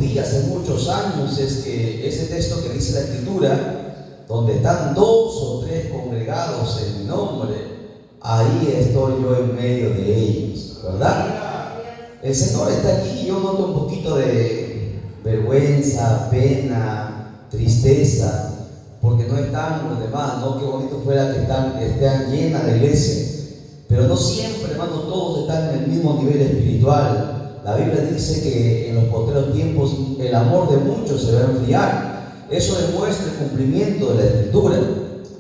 aprendí hace muchos años es que ese texto que dice la Escritura, donde están 2 o 3 congregados en mi nombre, ahí estoy yo en medio de ellos, ¿verdad? El Señor está aquí. Yo noto un poquito de vergüenza, pena, tristeza, porque no están los demás, ¿no? Qué bonito fuera que estén llena la iglesia, pero no siempre, hermanos, todos están en el mismo nivel espiritual. La Biblia dice que en los postreros tiempos el amor de muchos se va a enfriar. Eso demuestra el cumplimiento de la Escritura.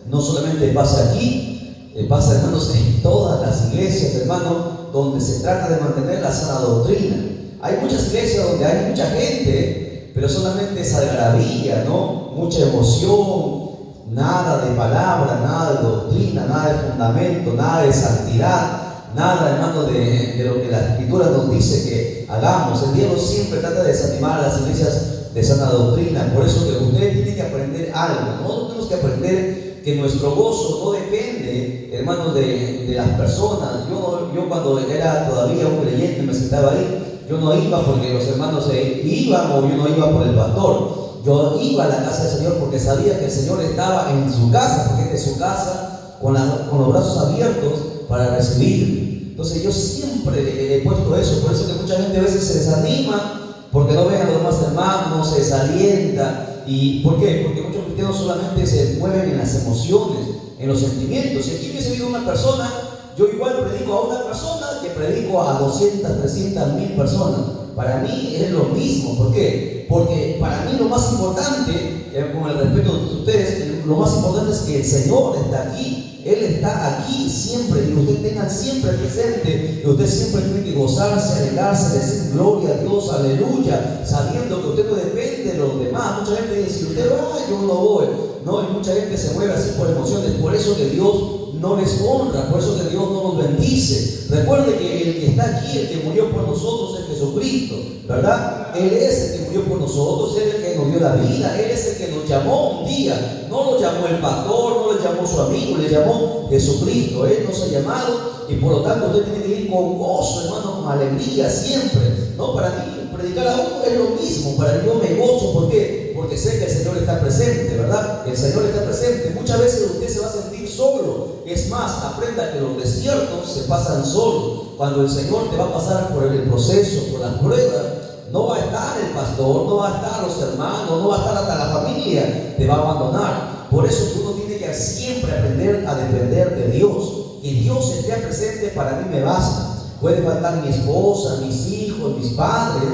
No solamente pasa aquí, pasa, hermanos, en todas las iglesias, hermanos, donde se trata de mantener la sana doctrina. Hay muchas iglesias donde hay mucha gente, pero solamente es algarabía, ¿no? Mucha emoción, nada de palabra, nada de doctrina, nada de fundamento, nada de santidad. Nada, hermano, de lo que la Escritura nos dice que hagamos. El diablo siempre trata de desanimar a las iglesias de sana doctrina. Por eso que usted tiene que aprender algo. Nosotros tenemos que aprender que nuestro gozo no depende, hermanos, de las personas. Yo cuando era todavía un creyente me sentaba ahí. Yo no iba porque los hermanos iban, o yo no iba por el pastor. Yo iba a la casa del Señor porque sabía que el Señor estaba en su casa, porque es su casa, con los brazos abiertos para recibir. Entonces yo siempre he puesto eso. Por eso que mucha gente a veces se desanima porque no ven a los demás hermanos, se desalienta. ¿Y por qué? Porque muchos cristianos solamente se mueven en las emociones, en los sentimientos. Si aquí hubiese habido una persona, yo igual predico a una persona que predico a 200, 300, 1000 personas. Para mí es lo mismo. ¿Por qué? Porque para mí lo más importante, con el respeto de ustedes, lo más importante es que el Señor está aquí. Él está aquí siempre, y usted tenga siempre presente, y usted siempre tiene que gozarse, alegrarse, decir gloria a Dios, aleluya, sabiendo que usted no depende de los demás. Mucha gente dice, si usted va, yo no voy. No, y mucha gente se mueve así por emociones. Por eso que Dios no les honra, por eso que Dios no nos bendice. Recuerde que el que está aquí, el que murió por nosotros, es Jesucristo, ¿verdad? Él es el que murió por nosotros, Él es el que nos dio la vida, Él es el que nos llamó un día. No lo llamó el pastor, no lo llamó su amigo, le llamó Jesucristo. Él nos ha llamado, y por lo tanto usted tiene que ir con gozo, hermano, con alegría siempre. No, para mí predicar a uno es lo mismo. Para mí yo me gozo. ¿Por qué? Porque sé que el Señor está presente, ¿verdad? El Señor está presente. Muchas veces usted se va a sentir solo. Es más, aprenda que los desiertos se pasan solos. Cuando el Señor te va a pasar por el proceso, por las pruebas, no va a estar el pastor, no va a estar los hermanos, no va a estar hasta la familia, te va a abandonar. Por eso uno tiene que siempre aprender a depender de Dios. Que Dios esté presente para mí me basta. Puede faltar mi esposa, mis hijos, mis padres,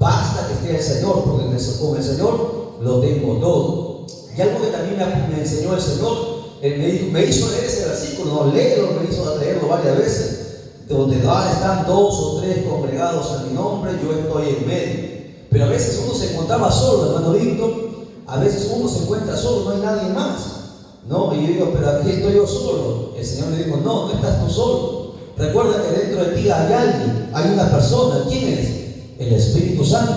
basta que esté el Señor, porque con el Señor lo tengo todo. Y algo que también me enseñó el Señor, me hizo leer ese versículo, no léelo, me hizo leerlo varias veces, donde están 2 o 3 congregados en mi nombre, yo estoy en medio. Pero a veces uno se encontraba solo, hermano Víctor, a veces uno se encuentra solo, no hay nadie más, ¿no? Y yo digo, pero aquí estoy yo solo. El Señor me dijo, no estás tú solo. Recuerda que dentro de ti hay alguien, hay una persona. ¿Quién es? El Espíritu Santo.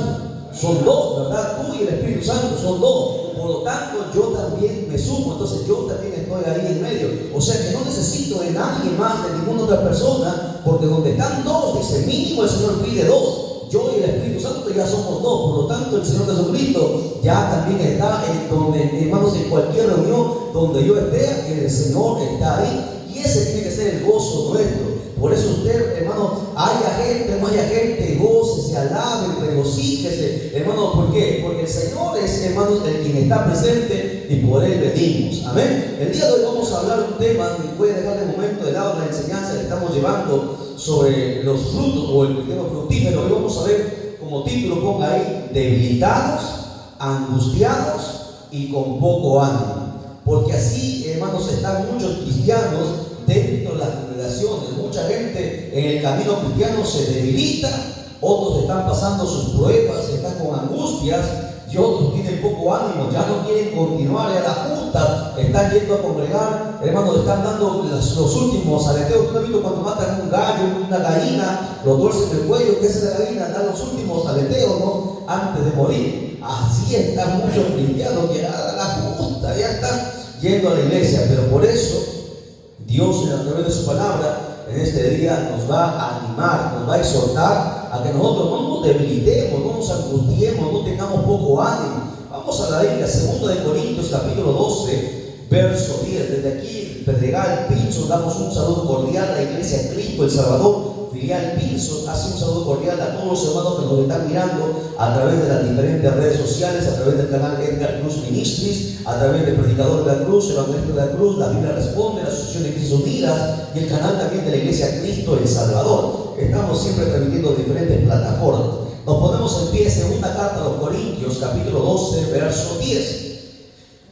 Son 2, ¿verdad? Tú y el Espíritu Santo son 2. Por lo tanto, yo también me sumo. Entonces yo también estoy ahí en medio. O sea que no necesito de nadie más, de ninguna otra persona, porque donde están 2, dice mínimo el Señor pide 2. Yo y el Espíritu Santo ya somos 2. Por lo tanto, el Señor Jesucristo ya también está en donde, hermanos, en cualquier reunión donde yo esté, el Señor está ahí. Y ese tiene que ser el gozo nuestro. Por eso usted, hermano, haya gente, no haya gente, gócese, alabe, regocíjese, hermano. ¿Por qué? Porque el Señor es, hermano, el quien está presente, y por Él venimos. Amén. El día de hoy vamos a hablar un tema, y voy a dejar de momento de lado la enseñanza que estamos llevando sobre los frutos o el cultivo fructífero. Hoy vamos a ver, como título ponga ahí, debilitados, angustiados y con poco ánimo. Porque así, hermanos, están muchos cristianos dentro de las congregaciones. Mucha gente en el camino cristiano se debilita, otros están pasando sus pruebas, están con angustias, y otros tienen poco ánimo, ya no quieren continuar a la junta, están yendo a congregar, hermanos, están dando los últimos aleteos. ¿Usted ha visto cuando matan un gallo, una gallina, lo tuercen el cuello? ¿Qué es la gallina? Dan los últimos aleteos, ¿no? Antes de morir. Así están muchos cristianos que a la junta ya están yendo a la iglesia. Pero por eso Dios, a través de su palabra, en este día nos va a animar, nos va a exhortar a que nosotros no nos debilitemos, no nos angustiemos, no poco ánimo. Vamos a la Biblia, 2 de Corintios capítulo 12, verso 10. Desde aquí, Pedregal, Pinzo, damos un saludo cordial a la Iglesia Cristo El Salvador, filial Pinzo. Hace un saludo cordial a todos los hermanos que nos están mirando a través de las diferentes redes sociales, a través del canal Edgar Cruz Ministries, a través del Predicador de la Cruz, Evangelista de la Cruz, La Biblia Responde, la Asociación de Iglesias Unidas y el canal también de la Iglesia Cristo El Salvador. Estamos siempre transmitiendo diferentes plataformas. Nos ponemos en pie, segunda carta a los Corintios, capítulo 12, verso 10.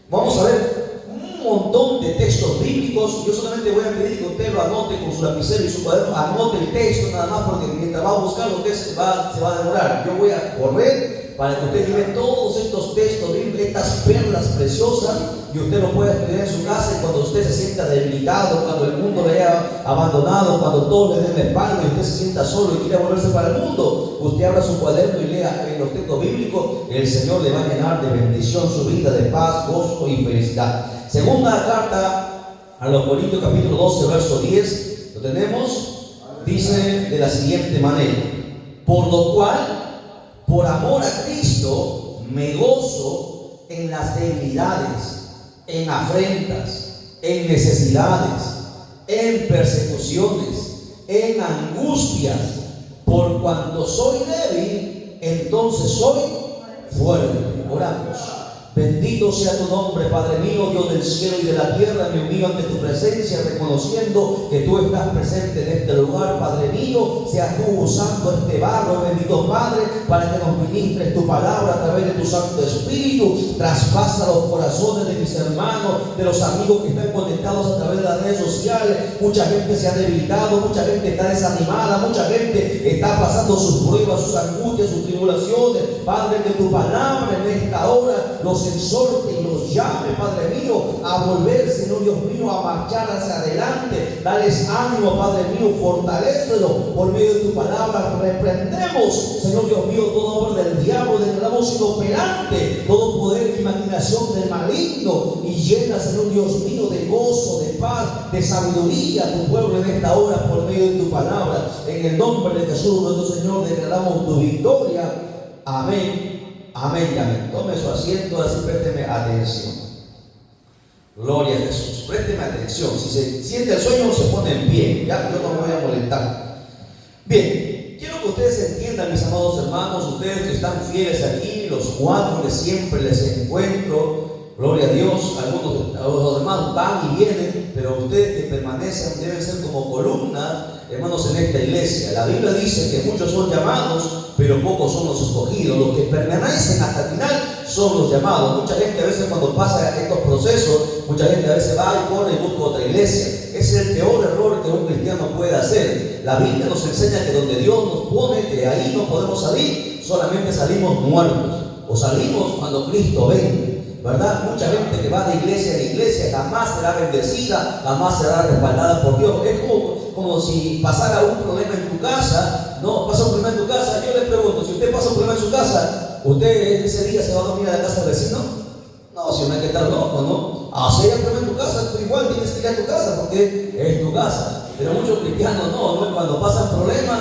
Vamos a ver un montón de textos bíblicos. Yo solamente voy a pedir que usted lo anote con su lapicero y su cuaderno. Anote el texto nada más, porque mientras va a buscar lo que se va a demorar. Yo voy a correr para que usted lleve todos estos textos bíblicos, estas perlas preciosas, y usted lo pueda estudiar en su casa. Y cuando usted se sienta debilitado, cuando el mundo le haya abandonado, cuando todos le den la espalda y usted se sienta solo y quiera volverse para el mundo, usted abra su cuaderno y lea en los textos bíblicos. El Señor le va a llenar de bendición su vida, de paz, gozo y felicidad. Segunda carta a los Corintios capítulo 12, verso 10, lo tenemos, dice de la siguiente manera: por lo cual, por amor a Cristo, me gozo en las debilidades, en afrentas, en necesidades, en persecuciones, en angustias. Por cuanto soy débil, entonces soy fuerte. Oramos. Bendito sea tu nombre, Padre mío, Dios del cielo y de la tierra. Me humillo ante tu presencia, reconociendo que tú estás presente en este lugar. Padre mío, seas tú usando este barro, bendito Padre, para que nos ministres tu palabra a través de tu Santo Espíritu. Traspasa los corazones de mis hermanos, de los amigos que están conectados a través de las redes sociales. Mucha gente se ha debilitado, mucha gente está desanimada, mucha gente está pasando sus pruebas, sus angustias, sus tribulaciones. Padre, que tu palabra en esta hora los exhorte y los llame, Padre mío, a volver, Señor Dios mío, a marchar hacia adelante. Dales ánimo, Padre mío, fortalécelo por medio de tu palabra. Reprendemos, Señor Dios mío, toda obra del diablo, declaramos inoperante todo poder e imaginación del maligno, y llena, Señor Dios mío, de gozo, de paz, de sabiduría a tu pueblo en esta hora por medio de tu palabra. En el nombre de Jesús nuestro Señor declaramos tu victoria. Amén. Amén y amén. Tome su asiento, así présteme atención. Gloria a Jesús. Présteme atención. Si se siente el sueño, se pone en pie. Ya, yo no me voy a molestar. Bien, quiero que ustedes entiendan, mis amados hermanos, ustedes que están fieles aquí, los 4 que siempre les encuentro. Gloria a Dios. Algunos de los demás van y vienen, pero ustedes que permanecen deben ser como columnas, hermanos, en esta iglesia. La Biblia dice que muchos son llamados, pero pocos son los escogidos. Los que permanecen hasta el final son los llamados. Mucha gente a veces, cuando pasa estos procesos, mucha gente a veces va y corre y busca otra iglesia. Ese es el peor error que un cristiano puede hacer. La Biblia nos enseña que donde Dios nos pone, de ahí no podemos salir. Solamente salimos muertos, o salimos cuando Cristo venga, ¿verdad? Mucha gente que va de iglesia en iglesia jamás será bendecida, jamás será respaldada por Dios. Es como si pasara un problema en tu casa. No, pasa un problema en tu casa. Yo le pregunto, si usted pasa un problema en su casa, ¿usted ese día se va a dormir a la casa del vecino? No, si no hay que estar loco, ¿no? Si hay un problema en tu casa, tú igual tienes que ir a tu casa porque es tu casa. Pero muchos cristianos no, cuando pasan problemas,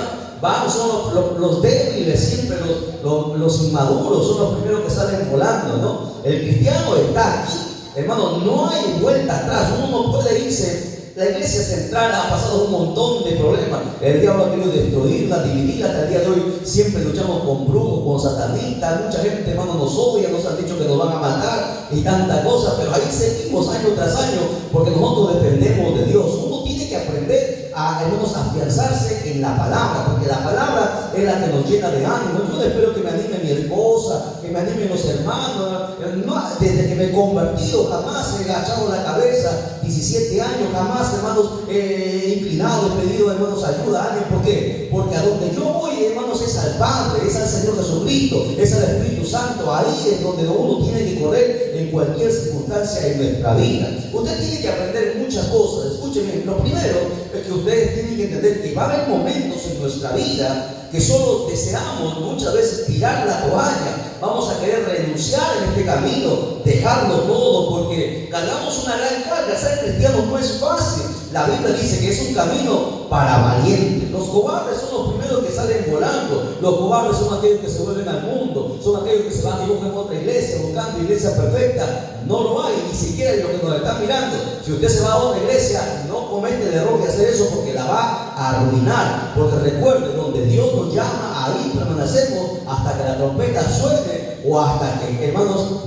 son los débiles, siempre los inmaduros, son los primeros que salen volando, ¿no? El cristiano está aquí, hermano, no hay vuelta atrás. Uno no puede irse. La iglesia central ha pasado un montón de problemas. El diablo ha querido destruirla, dividirla. Hasta el día de hoy siempre luchamos con brujos, con satanistas. Mucha gente, hermano, nos odia, nos han dicho que nos van a matar y tanta cosa, pero ahí seguimos año tras año porque nosotros dependemos de Dios. Uno tiene que aprender a, hermanos, afianzarse en la palabra, porque la palabra es la que nos llena de ánimo. Yo espero que me anime mi esposa, que me animen los hermanos. No, desde que me he convertido jamás he agachado la cabeza. 17 años jamás, hermanos, he inclinado, he pedido, hermanos, ayuda a alguien. ¿Por qué? Porque a donde yo voy, hermanos, es al Padre, es al Señor Jesucristo, es al Espíritu Santo. Ahí es donde uno tiene que correr en cualquier circunstancia en nuestra vida. Usted tiene que aprender muchas cosas. Escúcheme, lo primero es que ustedes tienen que entender que va a haber momentos en nuestra vida que solo deseamos muchas veces tirar la toalla. Vamos a querer renunciar en este camino, dejarlo todo, porque cargamos una gran carga. Ser cristiano no es fácil. La Biblia dice que es un camino para valientes. Los cobardes son los primeros que salen volando. Los cobardes son aquellos que se vuelven al mundo. son aquellos que se van y buscan otra iglesia, buscando iglesia perfecta. No lo hay, ni siquiera los que nos están mirando. Si usted se va a otra iglesia, no comete el error de hacer eso, porque la va a arruinar. Porque recuerde, donde Dios nos llama, ahí permanecemos hasta que la trompeta suene, o hasta que, hermanos,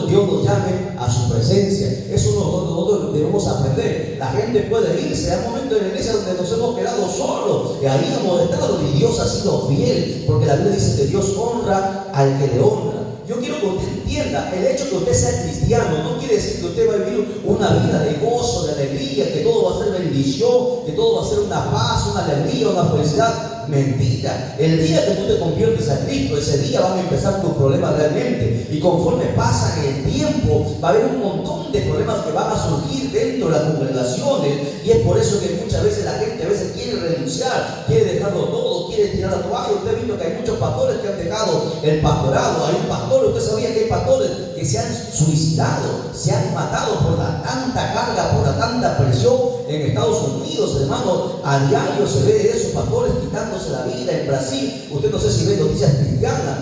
Dios nos llame a su presencia. Eso nosotros debemos aprender. La gente puede irse. Hay momentos en la iglesia donde nos hemos quedado solos, y ahí hemos estado, y Dios ha sido fiel, porque la Biblia dice que Dios honra al que le honra. Yo quiero que usted entienda, el hecho que usted sea cristiano no quiere decir que usted va a vivir una vida de gozo, de alegría, que todo va a ser bendición, que todo va a ser una paz, una alegría, una felicidad. Mentira. El día que tú te conviertes a Cristo, ese día van a empezar tus problemas realmente. Y conforme pasa el tiempo, va a haber un montón de problemas que van a surgir dentro de las congregaciones. Y es por eso que muchas veces la gente quiere renunciar, quiere dejarlo todo, quiere tirar la toalla. Usted ha visto que hay muchos pastores que han dejado el pastorado. Hay un pastor, usted sabía que hay pastores que se han suicidado, se han matado por la tanta carga, por la tanta presión. En Estados Unidos, hermano, a diario se ve de esos pastores quitándose la vida. En Brasil, usted no sé si ve noticias cristianas.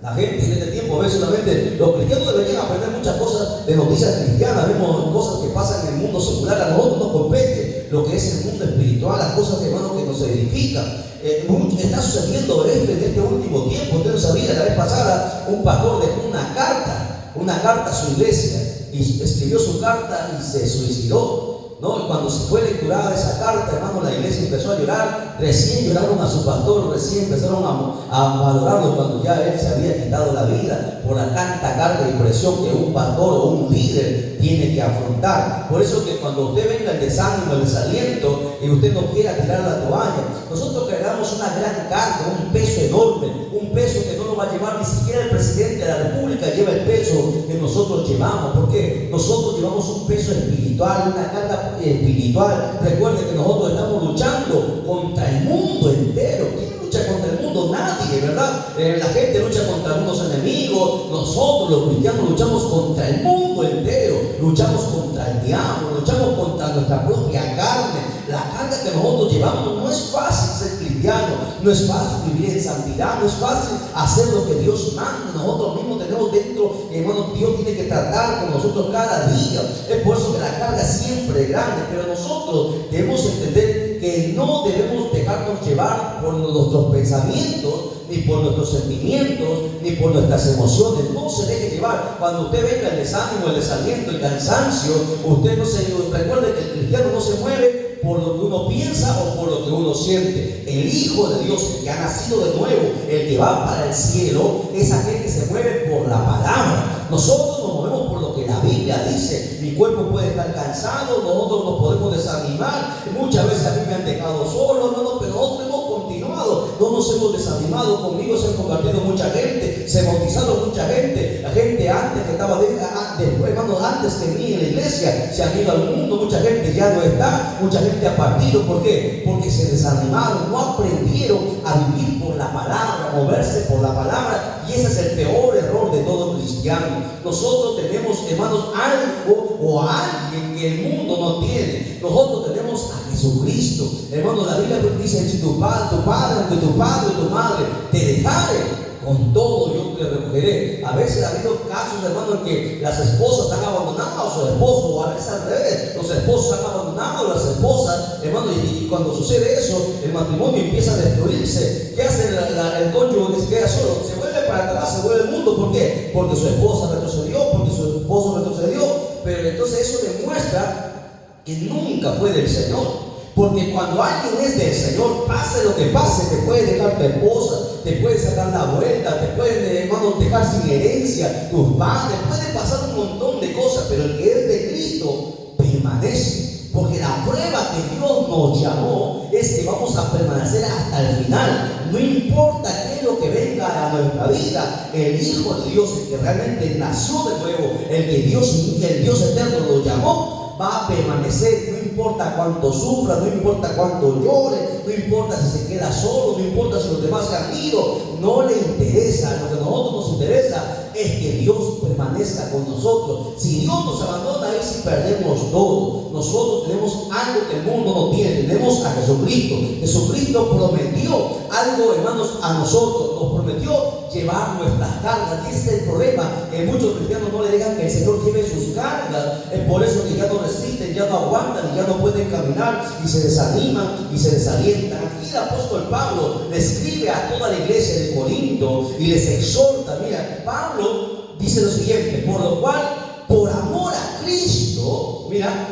La gente en este tiempo ve solamente, los cristianos deberían aprender muchas cosas de noticias cristianas. Vemos cosas que pasan en el mundo secular. A nosotros nos compete lo que es el mundo espiritual, las cosas, hermano, que nos edifican. Está sucediendo esto en este último tiempo. Usted no sabía, la vez pasada un pastor dejó una carta a su iglesia, y escribió su carta y se suicidó. ¿No? Y cuando se fue lecturada esa carta, hermano, la iglesia empezó a llorar. Recién lloraron a su pastor, recién empezaron a valorarlo cuando ya él se había quitado la vida por la tanta carga y presión que un pastor o un líder tiene que afrontar. Por eso que cuando usted venga el desánimo, el desaliento, y usted no quiera tirar la toalla, nosotros cargamos una gran carga, un peso enorme, un peso que no lo va a llevar ni siquiera el presidente de la República. Lleva el peso que nosotros llevamos, porque nosotros llevamos un peso espiritual, una carga espiritual. Recuerde que nosotros estamos luchando contra el mundo entero. ¿Quién lucha contra el mundo? Nadie, ¿verdad? La gente lucha contra algunos enemigos. Nosotros los cristianos luchamos contra el mundo entero. Luchamos contra el diablo, luchamos contra nuestra propia carne. La carga que nosotros llevamos. No es fácil ser cristiano, no es fácil vivir en santidad, no es fácil hacer lo que Dios manda. Nosotros mismos tenemos dentro, hermano, Dios tiene que tratar con nosotros cada día. Es por eso que la carga siempre es grande, pero nosotros debemos entender que no debemos dejarnos llevar por nuestros pensamientos, ni por nuestros sentimientos, ni por nuestras emociones. No se deje llevar. Cuando usted venga el desánimo, el desaliento, el cansancio, usted no se recuerde que el cristiano no se mueve por lo que uno piensa o por lo que uno siente. El Hijo de Dios, el que ha nacido de nuevo, el que va para el cielo, es aquel que se mueve por la palabra. Nosotros nos movemos por lo que la Biblia dice. Mi cuerpo puede estar cansado, nosotros nos podemos desanimar. Muchas veces a mí me han dejado solo, hermano, pero nosotros hemos continuado, no nos hemos desanimado. Conmigo se han convertido mucha gente, se bautizaron mucha gente. La gente antes que estaba hermano, antes que mí en la iglesia, se han ido al mundo. Mucha gente ya no está, mucha gente ha partido. ¿Por qué? Porque se desanimaron, no aprendieron a vivir por la palabra, a moverse por la palabra. Y ese es el peor error de todo cristiano. Nosotros tenemos, hermanos, algo o a alguien que el mundo no tiene. Nosotros tenemos a Jesucristo. Hermanos, la Biblia dice: si tu padre, tu padre y tu madre te dejaren, con todo yo te recogeré. A veces ha habido casos, hermanos, en que las esposas han abandonado a su esposo, o a veces al revés, los esposos han abandonado a las esposas, hermanos, y cuando sucede eso, el matrimonio empieza a destruirse. ¿Qué hace el cónyuge que se queda solo? Se vuelve para atrás, se vuelve el mundo. ¿Por qué? Porque su esposa retrocedió, porque su esposo retrocedió. Pero entonces eso demuestra que nunca fue del Señor. Porque cuando alguien es del Señor, pase lo que pase, te puede dejar tu esposa, te puede sacar la vuelta, te pueden, hermano, dejar sin herencia, tus padres, puede pasar un montón de cosas, pero el que es de Cristo permanece. Porque la prueba que Dios nos llamó es que vamos a permanecer hasta el final. No importa qué es lo que venga a nuestra vida, el Hijo de Dios, el que realmente nació de nuevo, el Dios eterno lo llamó, va a permanecer. No importa cuánto sufra, no importa cuánto llore, no importa si se queda solo, no importa si los demás se han ido, no le interesa. Lo que a nosotros nos interesa es que Dios permanezca con nosotros. Si Dios nos abandona, ahí sí perdemos todo. nosotros tenemos algo que el mundo no tiene. Tenemos a Jesucristo. Jesucristo prometió algo, hermanos, a nosotros. Nos prometió llevar nuestras cargas. Y ese es el problema, que muchos cristianos no le dejan que el Señor lleve sus cargas. Es por eso que ya no resisten, ya no aguantan, y ya no pueden caminar, y se desaniman y se desalientan. Aquí el apóstol Pablo le escribe a toda la iglesia de Corinto y les exhorta. Mira, Pablo dice lo siguiente: por lo cual, por amor a Cristo, mira,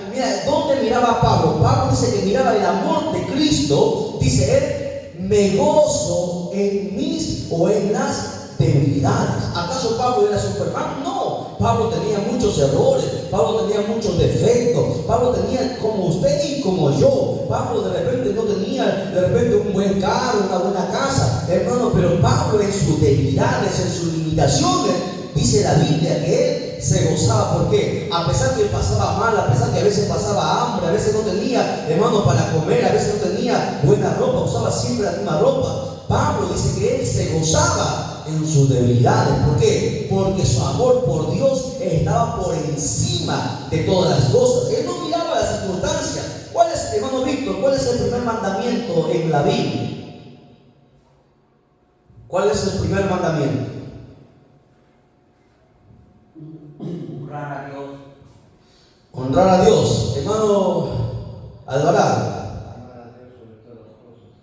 ¿dónde miraba Pablo? Pablo dice que miraba el amor de Cristo. Dice él: me gozo en mis o en las debilidades. ¿Acaso Pablo era Superman? No, Pablo tenía muchos errores, Pablo tenía muchos defectos, Pablo tenía como usted y como yo. Pablo de repente no tenía un buen carro, una buena casa, hermano, pero Pablo en sus debilidades, en sus limitaciones, dice la Biblia que él se gozaba. ¿Por qué? A pesar que él pasaba mal, a pesar que a veces pasaba hambre, a veces no tenía, hermano, para comer, a veces no tenía buena ropa, usaba siempre la misma ropa. Pablo dice que él se gozaba en sus debilidades. ¿Por qué? Porque su amor por Dios estaba por encima de todas las cosas. Él no miraba las circunstancias. ¿Cuál es, hermano Víctor, cuál es el primer mandamiento en la Biblia? ¿Cuál es el primer mandamiento? Honrar a Dios. Honrar a Dios. Hermano Alvarado,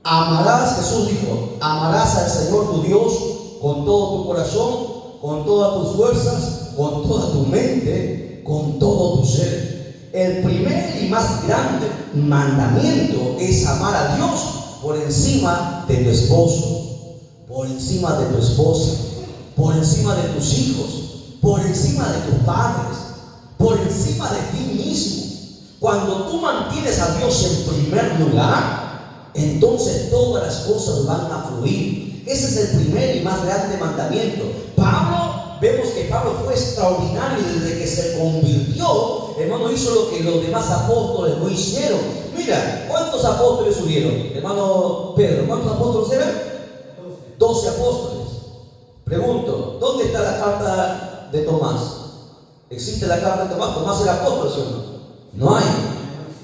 amarás, Jesús dijo, amarás al Señor tu Dios con todo tu corazón, con todas tus fuerzas, con toda tu mente, con todo tu ser. El primer y más grande mandamiento es amar a Dios por encima de tu esposo, por encima de tu esposa, por encima de tus hijos, por encima de tus padres, por encima de ti mismo. Cuando tú mantienes a Dios en primer lugar, entonces todas las cosas van a fluir. Ese es el primer y más grande mandamiento. Vemos que Pablo fue extraordinario desde que se convirtió. Hermano, hizo lo que los demás apóstoles no hicieron. Mira, ¿cuántos apóstoles subieron? Hermano Pedro, ¿cuántos apóstoles eran? 12 apóstoles. Pregunto, ¿dónde está la carta de Tomás? ¿Existe la carta de Tomás? ¿Tomás era apóstol, sí o no? No hay,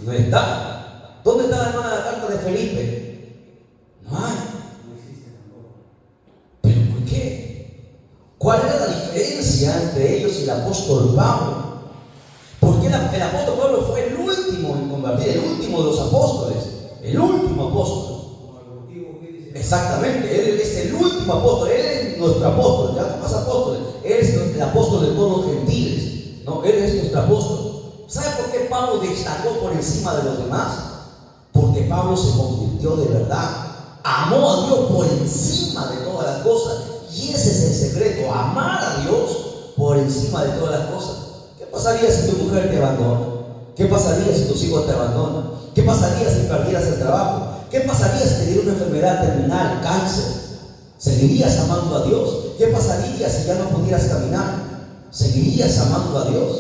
no está. ¿Dónde está, hermana, la carta de Felipe? No hay. No existe tampoco. ¿Pero por qué? ¿Cuál era la diferencia entre ellos y el apóstol Pablo? Porque el apóstol Pablo fue el último en convertir, el último de los apóstoles, el último apóstol. Exactamente, él es el último apóstol, él es nuestro apóstol, ya no más apóstoles, él es el apóstol de todos los gentiles, ¿no? Él es nuestro apóstol. ¿Sabe por qué Pablo destacó por encima de los demás? Porque Pablo se convirtió de verdad, amó a Dios por encima de todas las cosas. Y ese es el secreto, amar a Dios por encima de todas las cosas. ¿Qué pasaría si tu mujer te abandona? ¿Qué pasaría si tus hijos te abandonan? ¿Qué pasaría si perdieras el trabajo? ¿Qué pasaría si te diera una enfermedad terminal, cáncer? ¿Seguirías amando a Dios? ¿Qué pasaría si ya no pudieras caminar? ¿Seguirías amando a Dios?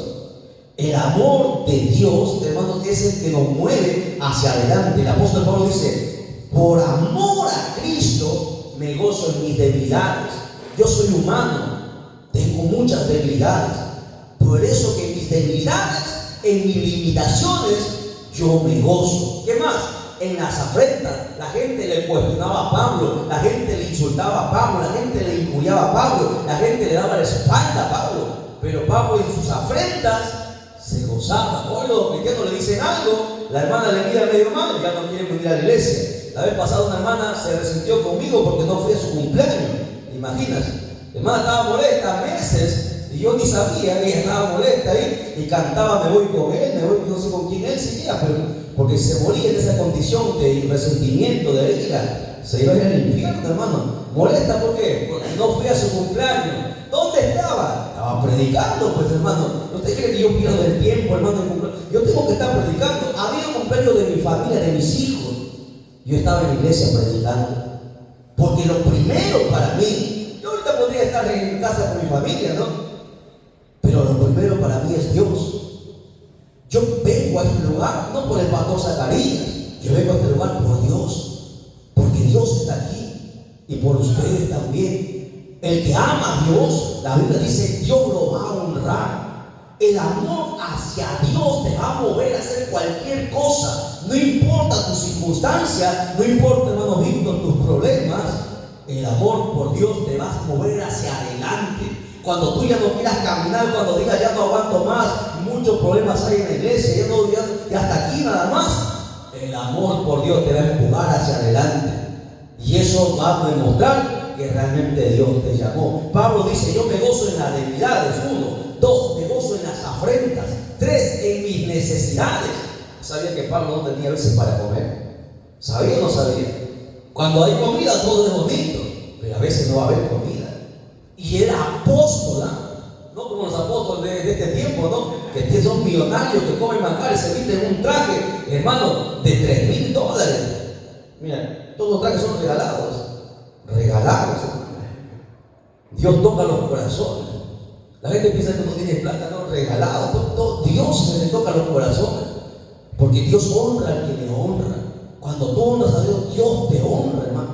El amor de Dios, hermanos, es el que nos mueve hacia adelante. El apóstol Pablo dice: por amor a Cristo me gozo en mis debilidades. Yo soy humano, tengo muchas debilidades. Por eso que en mis debilidades, en mis limitaciones, yo me gozo. ¿Qué más? En las afrentas, la gente le cuestionaba a Pablo, la gente le insultaba a Pablo, la gente le injuriaba a Pablo, la gente le daba la espalda a Pablo. Pero Pablo en sus afrentas se gozaba. Hoy los cristianos le dicen algo, la hermana le mira medio mal y ya no quiere venir a la iglesia. La vez pasada una hermana se resintió conmigo porque no fui a su cumpleaños. Imaginas, la hermana estaba molesta meses y yo ni sabía, ella estaba molesta ahí y cantaba: me voy con él, me voy, no sé con quién él seguía, pero porque se moría en esa condición de resentimiento, de ira, se iba a ir al infierno, hermano. Molesta, ¿por qué? Porque no fui a su cumpleaños. ¿Dónde estaba? Estaba predicando, pues, hermano. ¿Usted cree que yo pierdo el tiempo, hermano? Yo tengo que estar predicando. Había un cumpleaños de mi familia, de mis hijos. Yo estaba en la iglesia predicando. Porque lo primero para mí, yo ahorita podría estar en casa con mi familia, ¿no? Pero lo primero para mí es Dios. Yo vengo a este lugar no por el pastor Zacarías, yo vengo a este lugar por Dios, porque Dios está aquí y por ustedes también. El que ama a Dios, la Biblia dice, Dios lo va a honrar. El amor hacia Dios te va a mover a hacer cualquier cosa. No importa tu circunstancia, no importa, hermano Víctor, tus problemas. El amor por Dios te va a mover hacia adelante. Cuando tú ya no quieras caminar, cuando digas ya no aguanto más, muchos problemas hay en la iglesia, ya hasta aquí nada más. El amor por Dios te va a empujar hacia adelante. Y eso va a demostrar que realmente Dios te llamó. Pablo dice, yo me gozo en las debilidades. 1, 2, me gozo en las afrentas. 3, en mis necesidades. ¿Sabía que Pablo no tenía a veces para comer? ¿Sabía o no sabía? Cuando hay comida todo es bonito, pero a veces no va a haber comida. Y era apóstol, no como los apóstoles de este tiempo, ¿no? Que son millonarios, que comen manjares, se visten un traje, hermano, de $3,000. Mira, todos los trajes son regalados. Regalados. Dios toca los corazones. La gente piensa que no tiene plata, no, regalado. Dios le toca los corazones. Porque Dios honra al que le honra. Cuando tú honras a Dios, Dios te honra, hermano.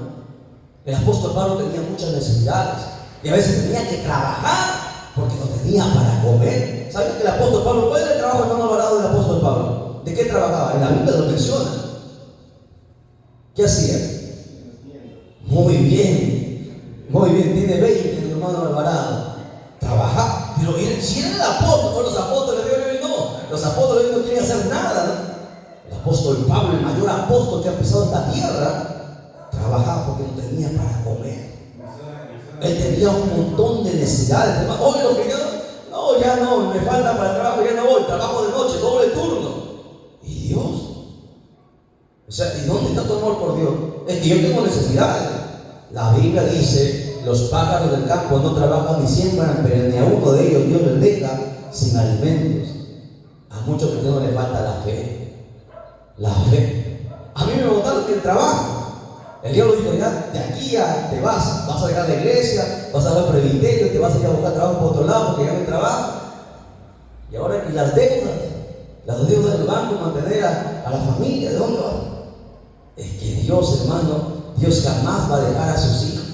El apóstol Pablo tenía muchas necesidades. Y a veces tenía que trabajar porque no tenía para comer. ¿Sabes que el apóstol Pablo, cuál era el trabajo, hermano Alvarado, del apóstol Pablo? ¿De qué trabajaba? En la Biblia lo menciona. ¿Qué hacía? Muy bien, tiene 20, mi hermano Alvarado. Trabajar, pero si era el apóstol, no los apóstoles de hoy no. Los apóstoles no querían hacer nada, ¿no? El apóstol Pablo, el mayor apóstol que ha pisado esta tierra, trabajaba porque no tenía para comer. Él tenía un montón de necesidades. Hoy los cristianos, no, ya no, me falta para el trabajo, ya no voy, trabajo de noche, doble turno. ¿Y Dios? O sea, ¿y dónde está tu amor por Dios? Es que yo tengo necesidades. La Biblia dice, los pájaros del campo no trabajan ni siembran, pero ni a uno de ellos Dios les deja sin alimentos. A muchos cristianos les falta la fe. La fe. A mí me botaron del trabajo. El diablo dijo, ya, de aquí ya te vas a dejar la iglesia, vas a dejar el presbiterio, te vas a ir a buscar trabajo por otro lado porque ya no hay trabajo. Y ahora, ¿y las deudas del banco, mantener a la familia? ¿De dónde van? Es que Dios, hermano, Dios jamás va a dejar a sus hijos.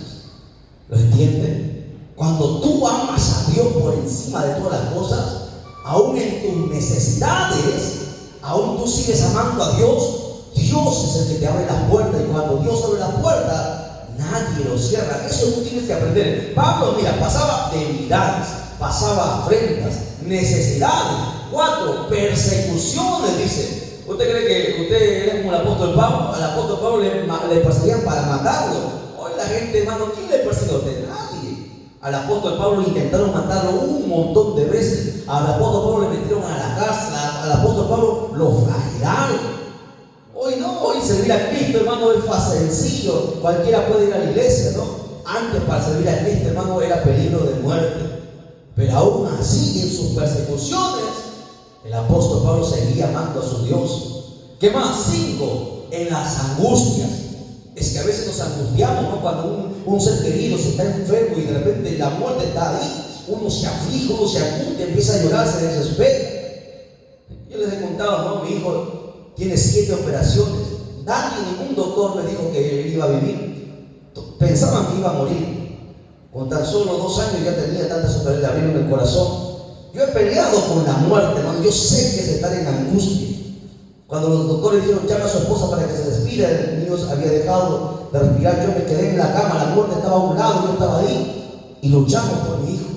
¿Lo entienden? Cuando tú amas a Dios por encima de todas las cosas, aún en tus necesidades, aún tú sigues amando a Dios. Dios es el que te abre las puertas, y cuando Dios abre las puertas, nadie lo cierra. Eso tú tienes que aprender. Pablo, mira, pasaba debilidades, pasaba afrentas, necesidades. 4, persecuciones, dice. ¿Usted cree que usted es como el apóstol Pablo? Al apóstol Pablo le perseguían para matarlo. Hoy la gente, hermano, ¿quién le persigue a usted? Nadie. Al apóstol Pablo intentaron matarlo un montón de veces. Al apóstol Pablo le metieron a la cárcel. Al apóstol Pablo lo flagelaron. Hoy no, hoy servir a Cristo, hermano, es sencillo. Cualquiera puede ir a la iglesia, ¿no? Antes, para servir a Cristo, hermano, era peligro de muerte. Pero aún así, en sus persecuciones, el apóstol Pablo seguía amando a su Dios. ¿Qué más? 5, en las angustias. Es que a veces nos angustiamos, ¿no? Cuando un ser querido se está enfermo y de repente la muerte está ahí, uno se aflige, uno se angustia, empieza a llorar, se desespera. Yo les he contado, ¿no? Mi hijo tiene 7 operaciones. Ningún doctor me dijo que él iba a vivir. Pensaban que iba a morir. Con tan solo 2 años ya tenía tantas operaciones, le abrieron el corazón. Yo he peleado con la muerte, hermano. Yo sé que es estar en angustia. Cuando los doctores dijeron, llama a su esposa para que se despida, el niño había dejado de respirar. Yo me quedé en la cama, la muerte estaba a un lado, yo estaba ahí y luchamos por mi hijo.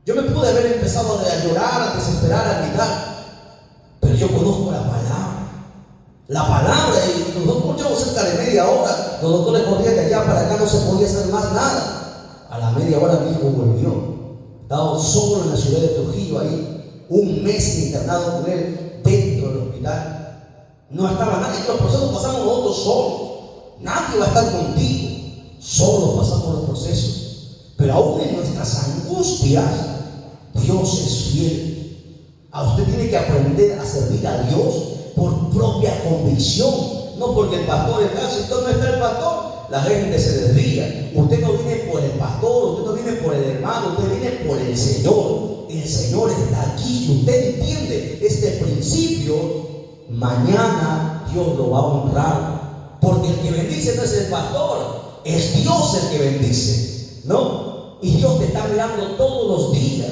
Yo me pude haber empezado a llorar, a desesperar, a gritar, pero yo conozco la palabra. La palabra, y nosotros luchamos cerca de media hora. Los doctores corrían de allá para acá, no se podía hacer más nada. A la media hora mi hijo volvió. Estaba solo en la ciudad de Trujillo, ahí 1 mes internado con él dentro del hospital. No estaba nadie. Los procesos pasamos nosotros solos. Nadie va a estar contigo. Solos pasamos los procesos. Pero aún en nuestras angustias, Dios es fiel. A usted tiene que aprender a servir a Dios por propia convicción. No porque el pastor está, si no está el pastor, la gente se desvía. Usted no viene por el pastor, usted no viene por el hermano, usted viene por el Señor. El Señor está aquí. Si usted entiende este principio, mañana Dios lo va a honrar. Porque el que bendice no es el pastor, es Dios el que bendice, ¿no? Y Dios te está mirando todos los días.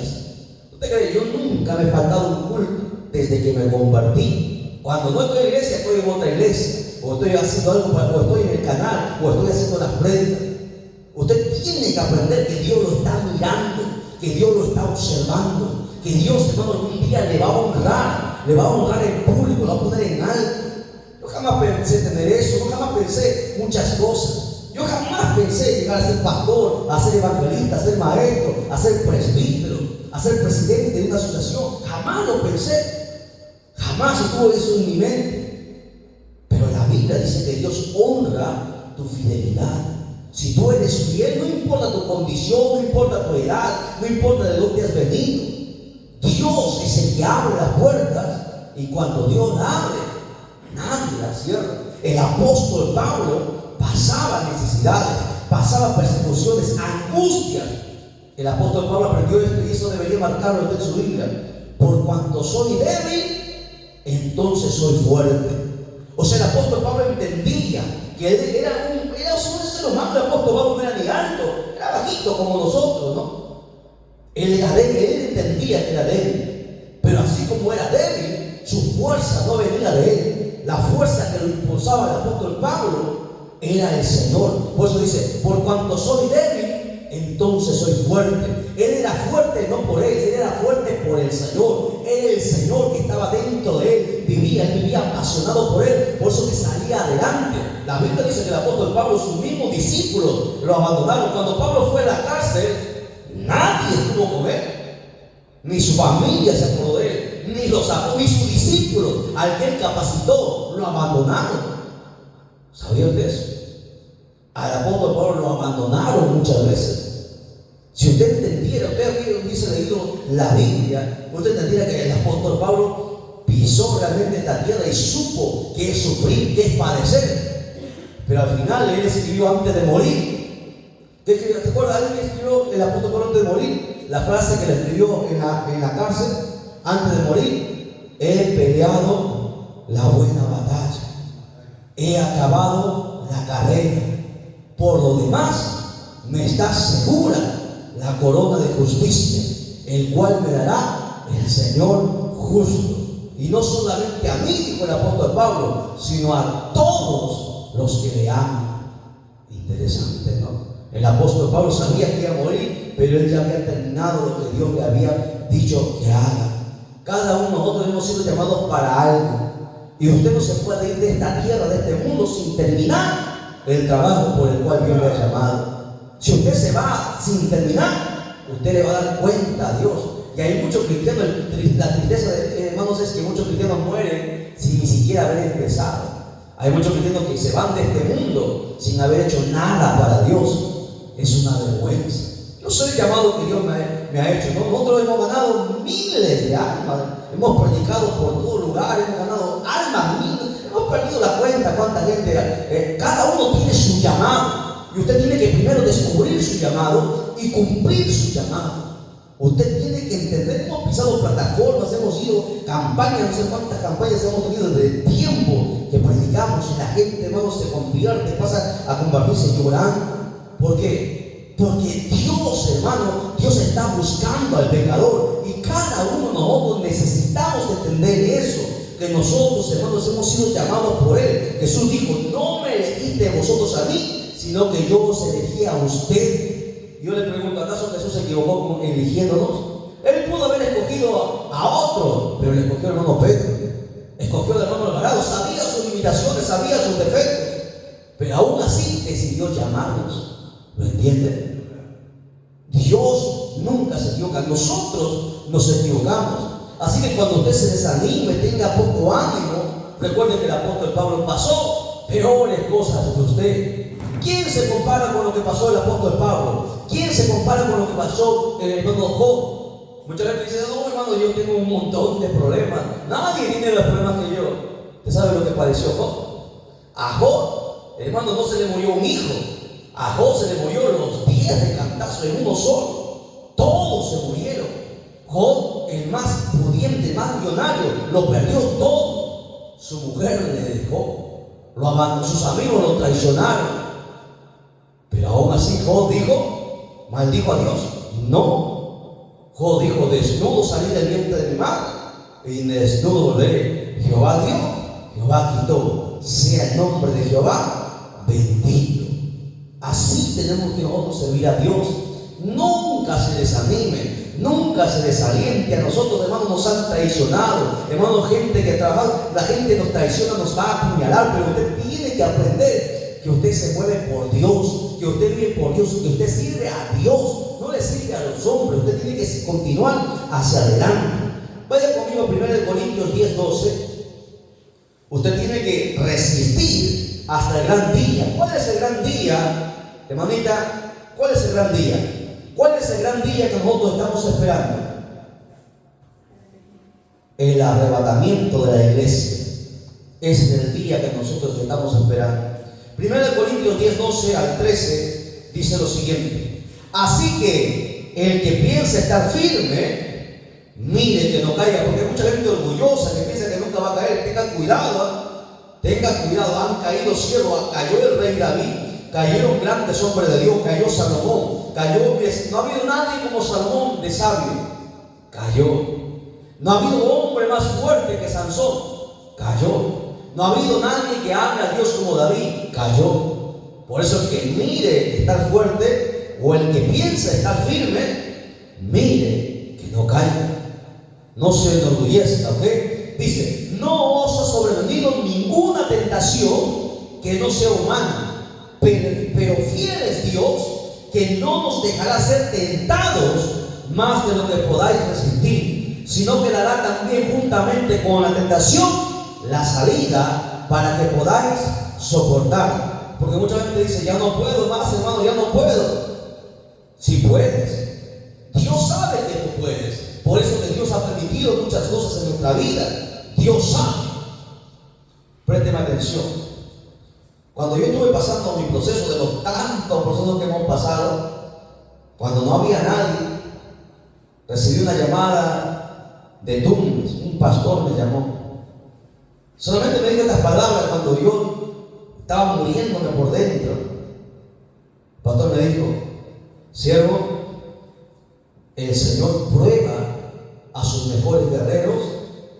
¿Usted cree? Yo nunca me he faltado un culto desde que me convertí. Cuando no estoy en la iglesia, estoy en otra iglesia, o estoy haciendo algo, o estoy en el canal, o estoy haciendo las prédicas. Usted tiene que aprender que Dios lo está mirando, que Dios lo está observando, que Dios, hermano, algún día le va a honrar en público, lo va a poner en alto. Yo jamás pensé tener eso, yo jamás pensé muchas cosas. Yo jamás pensé llegar a ser pastor, a ser evangelista, a ser maestro, a ser presbítero, a ser presidente de una asociación. Jamás lo pensé. Jamás estuvo eso en mi mente. Pero la Biblia dice que Dios honra tu fidelidad. Si tú eres fiel, no importa tu condición, no importa tu edad, no importa de dónde has venido. Dios es el que abre las puertas, y cuando Dios la abre, nadie la cierra. El apóstol Pablo pasaba necesidades, pasaba persecuciones, angustias. El apóstol Pablo aprendió esto, y eso debería marcarlo en su Biblia. Por cuanto soy débil, entonces soy fuerte. O sea, el apóstol Pablo entendía que él era un ser humano. El apóstol Pablo no era ni alto, era bajito como nosotros, ¿no? Él era débil, él entendía que era débil. Pero así como era débil, su fuerza no venía de él. La fuerza que lo impulsaba el apóstol Pablo era el Señor. Por eso dice, por cuanto soy débil, entonces soy fuerte. Él era fuerte no por él era fuerte por el Señor. Era el Señor que estaba dentro de él, vivía apasionado por él, por eso que salía adelante. La Biblia dice que el apóstol Pablo, sus mismos discípulos lo abandonaron. Cuando Pablo fue a la cárcel, nadie estuvo con él, ni su familia se acordó de él, ni sus discípulos, al que él capacitó, lo abandonaron. ¿Sabían de eso? Al apóstol Pablo lo abandonaron muchas veces. Si usted entendiera, usted hubiese leído la Biblia, usted entendiera que el apóstol Pablo pisó realmente esta tierra y supo qué es sufrir, qué es padecer. Pero al final él escribió antes de morir. ¿Se acuerda? Alguien escribió, el apóstol Pablo, antes de morir, la frase que le escribió en la cárcel antes de morir: he peleado la buena batalla, he acabado la carrera, por lo demás me está segura la corona de justicia, el cual me dará el Señor justo. Y no solamente a mí, dijo el apóstol Pablo, sino a todos los que le aman. Interesante, ¿no? El apóstol Pablo sabía que iba a morir, pero él ya había terminado lo que Dios le había dicho que haga. Cada uno de nosotros hemos sido llamados para algo, y usted no se puede ir de esta tierra, de este mundo, sin terminar el trabajo por el cual Dios le ha llamado. Si usted se va sin terminar, usted le va a dar cuenta a Dios. Y hay muchos cristianos, la tristeza, hermanos, es que muchos cristianos mueren sin ni siquiera haber empezado. Hay muchos cristianos que se van de este mundo sin haber hecho nada para Dios. Es una vergüenza. Yo soy el llamado que Dios me ha hecho, ¿no? Nosotros hemos ganado miles de almas, hemos predicado por todo lugar, hemos ganado almas, hemos perdido la cuenta cuánta gente. Cada uno tiene su llamado. Y usted tiene que primero descubrir su llamado y cumplir su llamado. Usted tiene que entender, hemos pisado plataformas, hemos ido campañas, no sé cuántas campañas hemos tenido desde el tiempo que predicamos, y la gente, hermano, se convierte, pasa a convertirse llorando. ¿Por qué? Porque Dios, hermano, Dios está buscando al pecador, y cada uno de nosotros necesitamos entender eso, que nosotros, hermanos, hemos sido llamados por Él. Jesús dijo: no me elegiste vosotros a mí, sino que yo os elegí a usted. Yo le pregunto, ¿acaso Jesús se equivocó eligiéndonos? Él pudo haber escogido a otro, pero le escogió al hermano Pedro, escogió al hermano Alvarado. Sabía sus limitaciones, sabía sus defectos, pero aún así decidió llamarnos. ¿Lo entienden? Dios nunca se equivoca, nosotros nos equivocamos. Así que cuando usted se desanime, tenga poco ánimo, recuerde que el apóstol Pablo pasó peores cosas que usted. ¿Quién se compara con lo que pasó el apóstol Pablo? ¿Quién se compara con lo que pasó el hermano Job? Mucha gente dice: no, hermano, yo tengo un montón de problemas. Nadie tiene los problemas que yo. ¿Usted sabe lo que padeció Job? A Job, hermano, no se le murió un hijo. A Job se le murió los 10 de cantazo en uno solo. Todos se murieron. Job, el más pudiente, el más millonario, lo perdió todo. Su mujer le dejó, lo abandonó, sus amigos lo traicionaron. Pero aún así Job maldijo a Dios. No. Job dijo: desnudo salí del vientre de mi madre, y desnudo volveré. Jehová dio, Jehová quitó. Sea el nombre de Jehová bendito. Así tenemos que nosotros servir a Dios. Nunca se desanime, nunca se desaliente. A nosotros, hermanos, nos han traicionado. Hermanos, gente que trabaja, la gente nos traiciona, nos va a apuñalar. Pero usted tiene que aprender que usted se mueve por Dios, que usted vive por Dios, que usted sirve a Dios, no le sirve a los hombres. Usted tiene que continuar hacia adelante. Vaya conmigo a 1 Corintios 10:12. Usted tiene que resistir hasta el gran día. ¿Cuál es el gran día, hermanita? ¿Cuál es el gran día? ¿Cuál es el gran día que nosotros estamos esperando? El arrebatamiento de la iglesia. Ese es el día que nosotros estamos esperando. 1 Corintios 10:12 al 13 dice lo siguiente: así que el que piensa estar firme, mire que no caiga, porque hay mucha gente orgullosa que piensa que nunca va a caer. Tengan cuidado, han caído siervos, cayó el rey David, cayeron grandes hombres de Dios, cayó Salomón, no ha habido nadie como Salomón de sabio, cayó. No ha habido hombre más fuerte que Sansón, cayó. No ha habido nadie que ame a Dios como David, cayó. Por eso el que mire estar fuerte, o el que piensa estar firme, mire que no caiga, no se enorgullezca, ¿ok? Dice: no os ha sobrevenido ninguna tentación que no sea humana, pero fiel es Dios, que no nos dejará ser tentados más de lo que podáis resistir, sino que dará también juntamente con la tentación la salida para que podáis soportar. Porque mucha gente dice: ya no puedo más, hermano, ya no puedo. Si puedes, Dios sabe que tú puedes. Por eso que Dios ha permitido muchas cosas en nuestra vida. Dios sabe. Présteme atención. Cuando yo estuve pasando mi proceso, de los tantos procesos que hemos pasado, cuando no había nadie, recibí una llamada de Tumbes. Un pastor me llamó. Solamente me dijo estas palabras cuando yo estaba muriéndome por dentro. El pastor me dijo: siervo, el Señor prueba a sus mejores guerreros,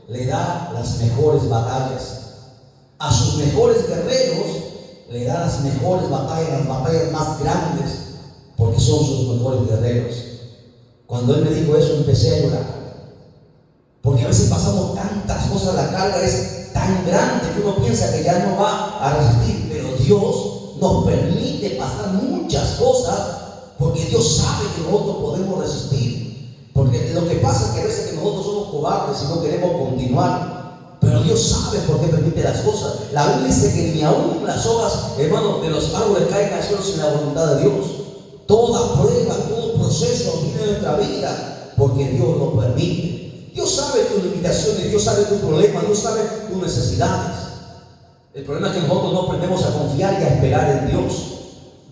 le da las mejores batallas. A sus mejores guerreros le da las mejores batallas, las batallas más grandes, porque son sus mejores guerreros. Cuando él me dijo eso, empecé a llorar. Porque a veces pasamos tantas cosas, la carga es tan grande que uno piensa que ya no va a resistir. Pero Dios nos permite pasar muchas cosas, porque Dios sabe que nosotros podemos resistir. Porque lo que pasa es que a veces que nosotros somos cobardes y no queremos continuar. Pero Dios sabe por qué permite las cosas. La Biblia dice que ni aún las hojas, hermanos, de los árboles caen al suelo sin la voluntad de Dios. Toda prueba, todo proceso viene de nuestra vida porque Dios lo permite. Dios sabe tus limitaciones, Dios sabe tus problemas, Dios sabe tus necesidades. El problema es que nosotros no aprendemos a confiar y a esperar en Dios.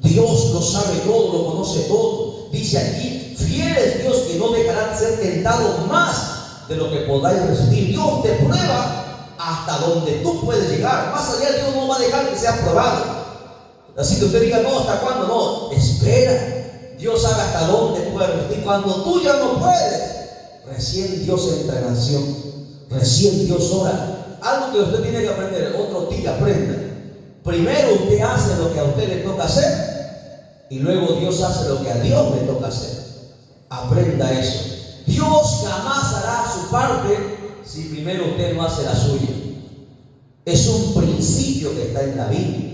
Dios lo sabe todo, lo conoce todo. Dice aquí: fiel es Dios, que no dejará ser tentado más de lo que podáis resistir. Dios te prueba hasta donde tú puedes llegar. Más allá, Dios no va a dejar que sea probado. Así que usted diga: no, ¿hasta cuándo? No, espera. Dios sabe hasta dónde puede resistir. Cuando tú ya no puedes, recién Dios entra en acción, recién Dios ora. Algo que usted tiene que aprender, otro día aprenda. Primero usted hace lo que a usted le toca hacer, y luego Dios hace lo que a Dios le toca hacer. Aprenda eso. Dios jamás hará su parte si primero usted no hace la suya. Es un principio que está en la Biblia,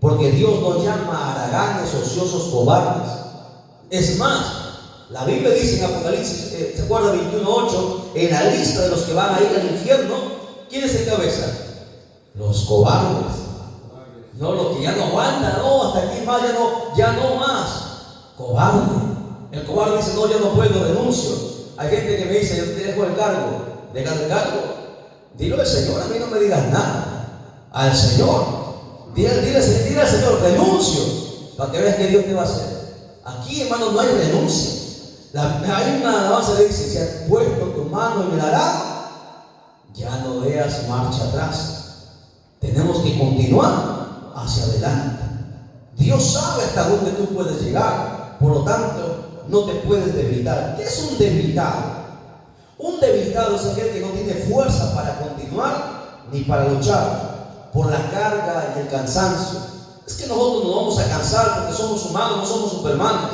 porque Dios no llama a haraganes, ociosos, cobardes. Es más, la Biblia dice en Apocalipsis, ¿se acuerda? 21:8, en la lista de los que van a ir al infierno, ¿quién es el cabeza? Los cobardes. No, los que ya no aguantan, no, hasta aquí más, ya no más. Cobarde. El cobarde dice: no, ya no puedo, renuncio. Hay gente que me dice: yo te dejo el cargo. Deja el cargo. Dilo al Señor, a mí no me digas nada. Al Señor. Dile al Señor: renuncio, para que veas que Dios te va a hacer. Aquí, hermano, no hay renuncia. Hay una alabanza que dice: si has puesto tu mano en el arado, ya no veas marcha atrás. Tenemos que continuar hacia adelante. Dios sabe hasta dónde tú puedes llegar. Por lo tanto, no te puedes debilitar. ¿Qué es un debilitado? Un debilitado es aquel que no tiene fuerza para continuar ni para luchar por la carga y el cansancio. Es que nosotros nos vamos a cansar porque somos humanos, no somos supermanes.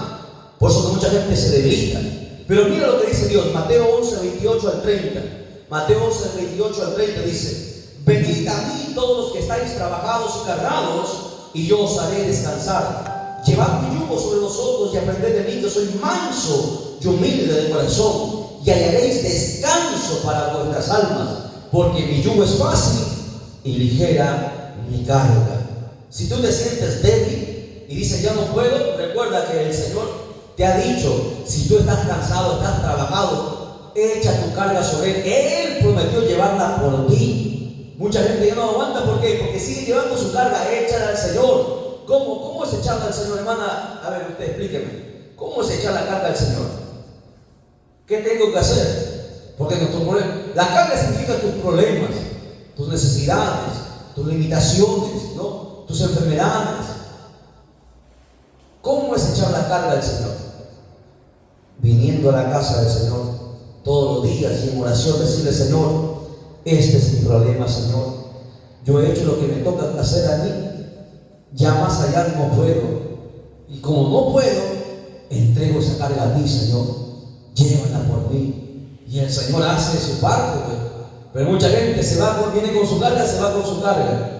Por eso que mucha gente se debilita. Pero mira lo que dice Dios, Mateo 11, 28 al 30. Mateo 11, 28 al 30 dice: venid a mí todos los que estáis trabajados y cargados, y yo os haré descansar. Llevad mi yugo sobre vosotros y aprended de mí, que soy manso y humilde de corazón, y hallaréis descanso para vuestras almas, porque mi yugo es fácil y ligera mi carga. Si tú te sientes débil y dices ya no puedo, recuerda que el Señor te ha dicho: si tú estás cansado, estás trabajado, echa tu carga sobre Él. Él prometió llevarla por ti. Mucha gente ya no aguanta. ¿Por qué? Porque sigue llevando su carga. Échala al Señor. ¿Cómo es echarla al Señor, hermana? A ver, usted explíqueme. ¿Cómo es echar la carga al Señor? ¿Qué tengo que hacer? Porque nuestro problema, la carga significa tus problemas, tus necesidades, tus limitaciones, ¿no? Tus enfermedades. ¿Cómo es echar la carga al Señor? Viniendo a la casa del Señor todos los días y en oración decirle: Señor, este es mi problema, Señor. Yo he hecho lo que me toca hacer a mí, ya más allá no puedo. Y como no puedo, entrego esa carga a ti, Señor. Llévala por mí. Y el Señor hace su parte, pues. Pero mucha gente viene con su carga, se va con su carga,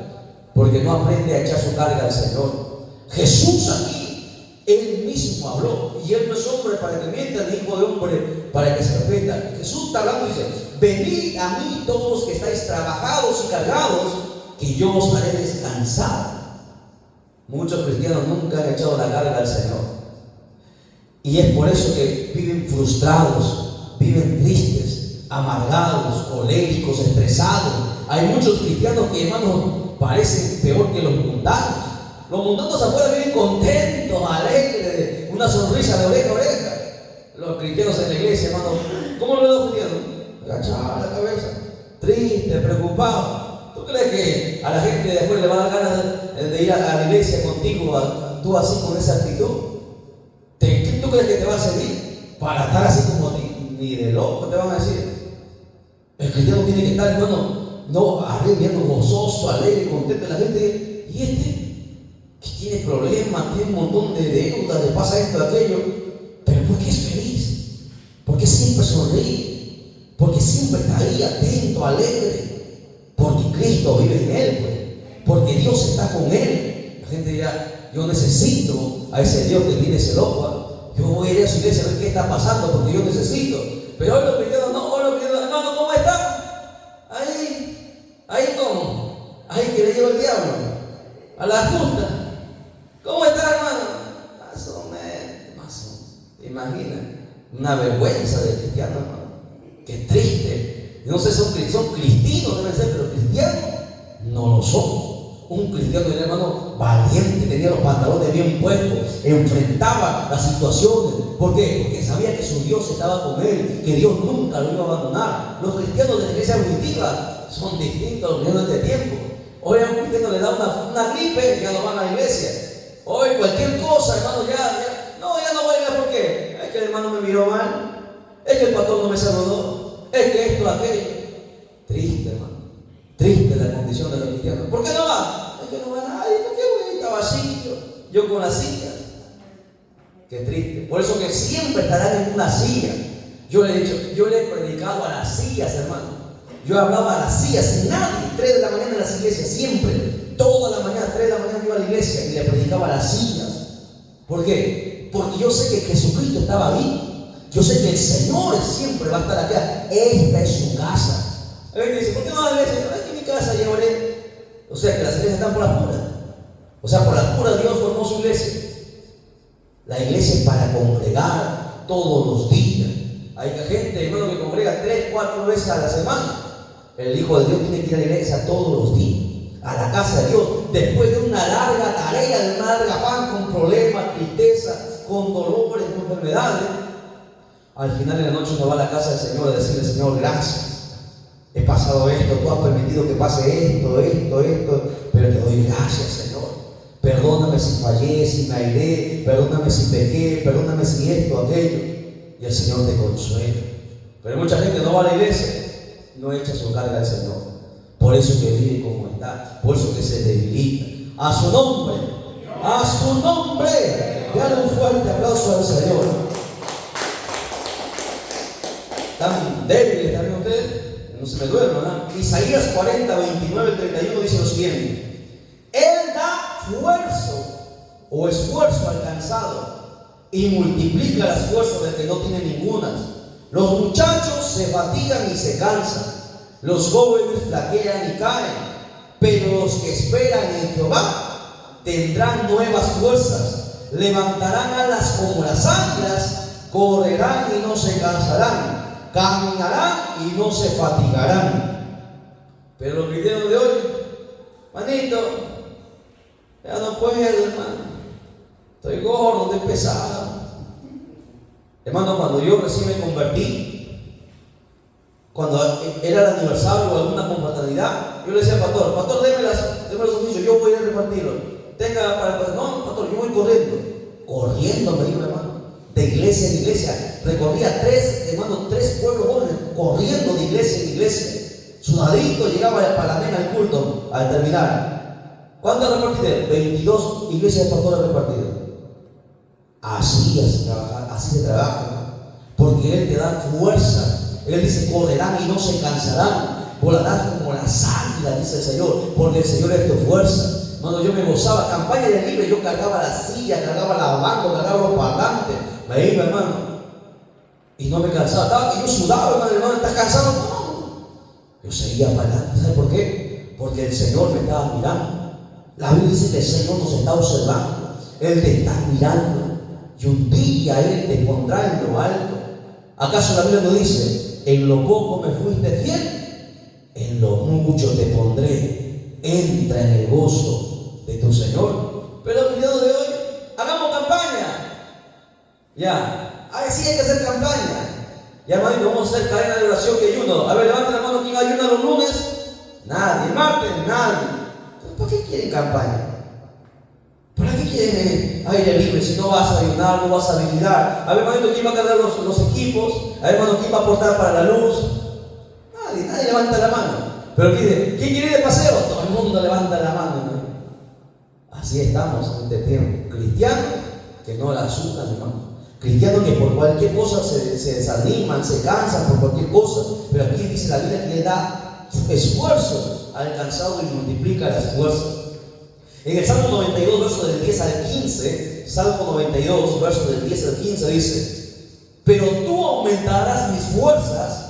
porque no aprende a echar su carga al Señor. Jesús aquí, Él mismo habló, y Él no es hombre para que mienta, ni hijo de hombre para que se arrepienta. Jesús está hablando y dice: venid a mí todos los que estáis trabajados y cargados, que yo os haré descansar. Muchos cristianos nunca han echado la carga al Señor, y es por eso que viven frustrados, viven tristes, amargados, coléricos, estresados. Hay muchos cristianos que, hermanos, parecen peor que los mundanos. Los mundanos afuera viven contentos, alegres, una sonrisa de oreja a oreja. Los cristianos en la iglesia, hermano, ¿cómo lo ven los cristianos? Agachados la cabeza, triste, preocupado. ¿Tú crees que a la gente de afuera le va a dar ganas de ir a la iglesia contigo, tú así con esa actitud? ¿Tú crees que te va a servir para estar así como ni de loco te van a decir? El cristiano tiene que estar, hermano, no viendo gozoso, alegre, contento. La gente, ¿y que tiene problemas, tiene un montón de deudas, le pasa esto, aquello? Pero ¿por qué es feliz? Porque siempre sonríe, porque siempre está ahí atento, alegre, porque Cristo vive en él, pues. Porque Dios está con él. La gente dirá: yo necesito a ese Dios que tiene ese loco. Yo voy a ir a su iglesia a ver qué está pasando, porque yo necesito. Pero hoy los cristianos no, hoy los cristianos: hermano, ¿cómo están? Ahí como, ahí que le lleva el diablo a la justa. ¿Cómo está, hermano? Más o menos. ¿Te imaginas? Una vergüenza de cristiano, hermano. Qué triste. No sé, son cristianos, deben ser, pero cristianos no lo son. Un cristiano, hermano, valiente, tenía los pantalones bien puestos, enfrentaba las situaciones. ¿Por qué? Porque sabía que su Dios estaba con él, que Dios nunca lo iba a abandonar. Los cristianos de la iglesia primitiva son distintos a los cristianos de este tiempo. Hoy a un cristiano le da una gripe y ya no van a la iglesia. Hoy cualquier cosa, hermano, ya no voy a ir. ¿Por qué? Es que el hermano me miró mal, es que el pastor no me saludó, es que esto, aquello. Triste, hermano. Triste la condición de los cristianos. ¿Por qué no va? Es que no va nadie. ¿Por qué voy? Está vacío. Yo con la silla. Qué triste. Por eso que siempre estarán en una silla. Yo le he dicho, yo le he predicado a las sillas, hermano. Yo hablaba a las sillas sin nadie. 3 de la mañana en las iglesias, siempre. Toda la mañana, 3 de la mañana iba a la iglesia y le predicaba a las sillas. ¿Por qué? Porque yo sé que Jesucristo estaba ahí. Yo sé que el Señor siempre va a estar acá. Esta es su casa. A ver, dice: ¿por qué no va a la iglesia? No, es que en mi casa llevaré. O sea, que las iglesias están por las puras. O sea, por las puras Dios formó su iglesia. La iglesia es para congregar todos los días. Hay gente, hermano, que congrega 3, 4 veces a la semana. El Hijo de Dios tiene que ir a la iglesia todos los días, a la casa de Dios, después de una larga tarea, de una larga afán, con problemas, tristeza, con dolores, con enfermedades. Al final de la noche uno va a la casa del Señor a decirle: Señor, gracias. He pasado esto, tú has permitido que pase esto, pero te doy gracias, Señor. Perdóname si fallé, si me airé, perdóname si pequé, perdóname si esto, aquello. Y el Señor te consuela. Pero mucha gente no va a la iglesia, no echa su carga al Señor. Por eso que vive como está, por eso que se debilita. A su nombre, a su nombre. Dale un fuerte aplauso al Señor. ¿Están débiles también ustedes? No se me duerman, ¿no? Isaías 40, 29, 31 dice lo siguiente: Él da esfuerzo al cansado y multiplica las fuerzas del que no tiene ninguna. Los muchachos se fatigan y se cansan, los jóvenes flaquean y caen, pero los que esperan en Jehová tendrán nuevas fuerzas, levantarán alas como las águilas, correrán y no se cansarán, caminarán y no se fatigarán. Pero los videos de hoy, manito, ya no puedo, hermano, estoy gordo, estoy pesado. Hermano, cuando yo recién me convertí, cuando era el aniversario o alguna confraternidad, yo le decía al pastor, déme los oficios, yo voy a repartirlos. Tenga para el pastor. No, pastor, yo voy corriendo me dijo, hermano, de iglesia en iglesia. Recorría tres pueblos jóvenes, corriendo de iglesia en iglesia. Sudadito, llegaba al Palamena al culto, al terminar. ¿Cuántas repartí? 22 iglesias de pastores repartidas. Así se trabaja, porque Él te da fuerza. Él dice: correrán y no se cansarán, volarán como las águilas, dice el Señor, porque el Señor es tu fuerza. Cuando yo me gozaba, campaña de libre, yo cargaba la silla, cargaba la banca, cargaba los parlantes, me iba, hermano, y no me cansaba. Y yo sudaba, hermano, ¿estás cansado? No, yo seguía para adelante. ¿Sabe por qué? Porque el Señor me estaba mirando. La Biblia dice que el Señor nos está observando, Él te está mirando. Y un día Él te pondrá en lo alto. ¿Acaso la Biblia no dice: en lo poco me fuiste fiel, en lo mucho te pondré? Entra en el gozo de tu Señor. Pero el video de hoy, hagamos campaña. Ya, ahí sí hay que hacer campaña. Ya, hermanito, vamos a hacer cadena de oración y ayuno. A ver, levanten la mano, ¿quién ayuna los lunes? Nadie. Martes, nadie. Entonces, ¿para qué quieren campaña? ¿Para qué quieren aire libre si no vas a ayunar, no vas a vigilar? A ver, hermanito, ¿quién va a cargar los equipos? A ver, hermano, ¿quién va a aportar para la luz? Nadie levanta la mano. Pero ¿quién quiere ir de paseo? Todo el mundo levanta la mano, ¿no? Así estamos en este tiempo. Cristianos que no la asustan, hermano. Cristianos que por cualquier cosa se desaniman, se cansan por cualquier cosa. Pero aquí dice la Biblia que Él da esfuerzo al cansado y multiplica las fuerzas. En el Salmo 92, versos del 10 al 15, Salmo 92, versos del 10 al 15 dice: pero tú aumentarás mis fuerzas